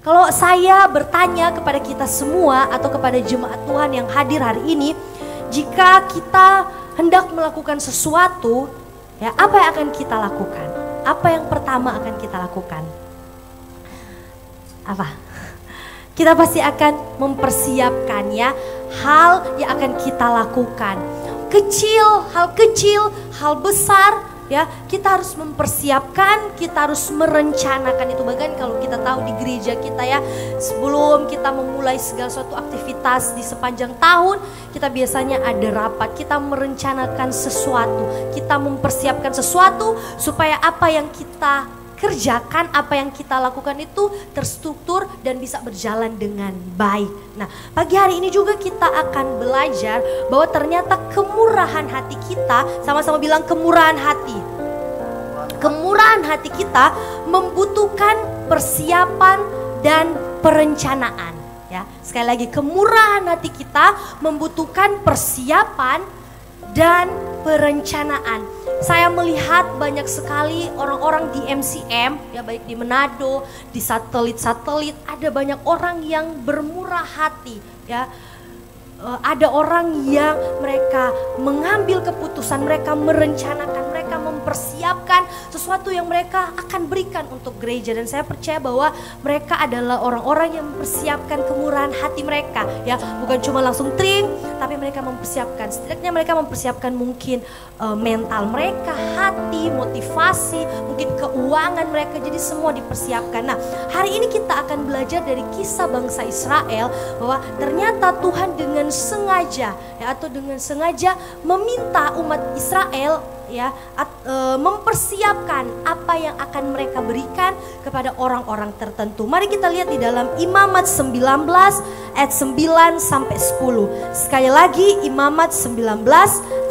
Kalau saya bertanya kepada kita semua atau kepada jemaat Tuhan yang hadir hari ini, jika kita hendak melakukan sesuatu, ya, apa yang akan kita lakukan? Apa yang pertama akan kita lakukan? Apa? Kita pasti akan mempersiapkan, ya, hal yang akan kita lakukan. Hal kecil, hal besar, ya, kita harus mempersiapkan, kita harus merencanakan itu. Bahkan kalau kita tahu di gereja kita, ya, sebelum kita memulai segala suatu aktivitas di sepanjang tahun, kita biasanya ada rapat, kita merencanakan sesuatu, kita mempersiapkan sesuatu supaya apa yang kita kerjakan, apa yang kita lakukan itu terstruktur dan bisa berjalan dengan baik. Nah, pagi hari ini juga kita akan belajar bahwa ternyata kemurahan hati kita, sama-sama bilang kemurahan hati. Kemurahan hati kita membutuhkan persiapan dan perencanaan. Ya, sekali lagi, kemurahan hati kita membutuhkan persiapan dan perencanaan. Saya melihat banyak sekali orang-orang di MCM, ya, baik di Manado, di satelit-satelit, ada banyak orang yang bermurah hati, ya. Ada orang yang mereka mengambil keputusan, mereka merencanakan, mereka mempersiapkan sesuatu yang mereka akan berikan untuk gereja. Dan saya percaya bahwa mereka adalah orang-orang yang mempersiapkan kemurahan hati mereka, ya, bukan cuma langsung tring, tapi mereka mempersiapkan, setidaknya mereka mempersiapkan mungkin mental mereka, hati, motivasi, mungkin keuangan mereka, jadi semua dipersiapkan. Nah, hari ini kita akan belajar dari kisah bangsa Israel bahwa ternyata Tuhan dengan sengaja, ya, atau dengan sengaja meminta umat Israel, ya, mempersiapkan apa yang akan mereka berikan kepada orang-orang tertentu. Mari kita lihat di dalam Imamat 19 ayat 9 sampai 10. Sekali lagi, Imamat 19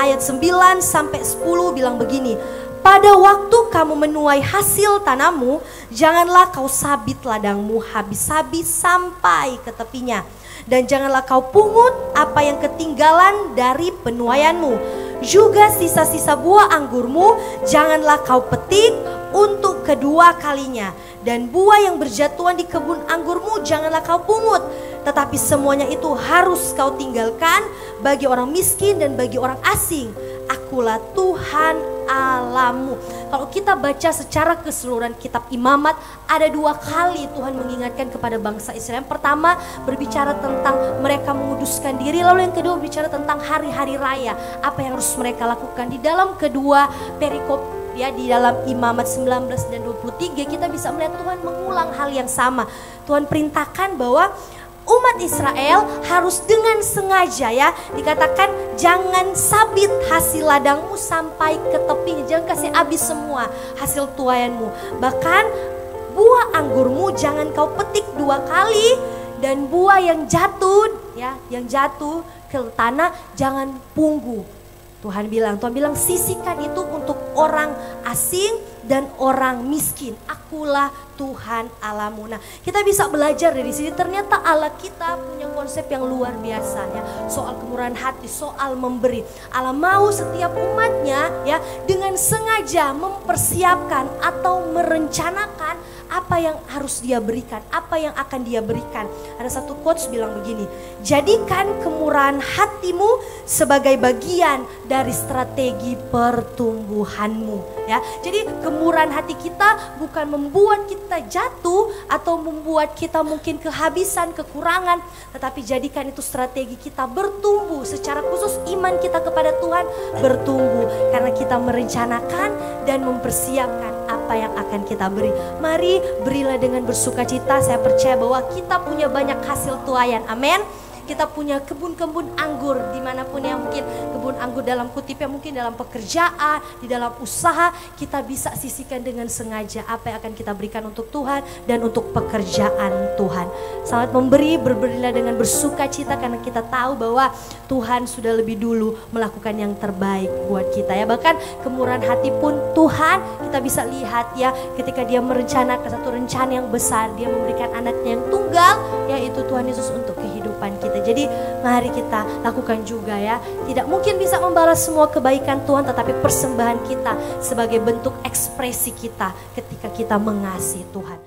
ayat 9 sampai 10 bilang begini. Pada waktu kamu menuai hasil tanahmu, janganlah kau sabit ladangmu habis-habis sampai ke tepinya. Dan janganlah kau pungut apa yang ketinggalan dari penuaianmu. Juga sisa-sisa buah anggurmu janganlah kau petik untuk kedua kalinya. Dan buah yang berjatuhan di kebun anggurmu janganlah kau pungut. Tetapi semuanya itu harus kau tinggalkan bagi orang miskin dan bagi orang asing. Akulah Tuhan Allahmu. Kalau kita baca secara keseluruhan kitab Imamat, ada 2 kali Tuhan mengingatkan kepada bangsa Israel. Yang pertama berbicara tentang mereka menguduskan diri, lalu yang kedua berbicara tentang hari-hari raya, apa yang harus mereka lakukan. Di dalam kedua perikop, ya, di dalam Imamat 19 dan 23 kita bisa melihat Tuhan mengulang hal yang sama. Tuhan perintahkan bahwa umat Israel harus dengan sengaja, ya, dikatakan jangan sabit hasil ladangmu sampai ke tepinya, jangan kasih habis semua hasil tuaianmu. Bahkan buah anggurmu jangan kau petik 2 kali, dan buah yang jatuh, ya, yang jatuh ke tanah jangan punggu. Tuhan bilang sisihkan itu untuk orang asing dan orang miskin. Akulah Tuhan Allahmu. Nah, kita bisa belajar dari sini, ternyata Allah kita punya konsep yang luar biasa, ya, soal kemurahan hati, soal memberi. Allah mau setiap umatnya, ya, dengan sengaja mempersiapkan atau merencanakan apa yang harus dia berikan, apa yang akan dia berikan. Ada satu quotes bilang begini, jadikan kemurahan hatimu sebagai bagian dari strategi pertumbuhanmu, ya. Jadi kemurahan hati kita bukan membuat kita jatuh atau membuat kita mungkin kehabisan, kekurangan, tetapi jadikan itu strategi kita bertumbuh. Secara khusus iman kita kepada Tuhan bertumbuh karena kita merencanakan dan mempersiapkan apa yang akan kita beri. Mari berilah dengan bersukacita. Saya percaya bahwa kita punya banyak hasil tuaian. Amin. Kita punya kebun-kebun anggur dimanapun, ya, mungkin kebun anggur dalam kutipnya mungkin dalam pekerjaan, di dalam usaha, kita bisa sisihkan dengan sengaja apa yang akan kita berikan untuk Tuhan dan untuk pekerjaan Tuhan. Selamat memberi, berberilah dengan bersukacita karena kita tahu bahwa Tuhan sudah lebih dulu melakukan yang terbaik buat kita, ya. Bahkan kemurahan hati pun Tuhan kita bisa lihat, ya, ketika dia merencanakan satu rencana yang besar, dia memberikan anaknya yang tunggal, yaitu Tuhan Yesus untuk kehidupan kita. Jadi mari kita lakukan juga, ya. Tidak mungkin bisa membalas semua kebaikan Tuhan, tetapi persembahan kita sebagai bentuk ekspresi kita ketika kita mengasihi Tuhan.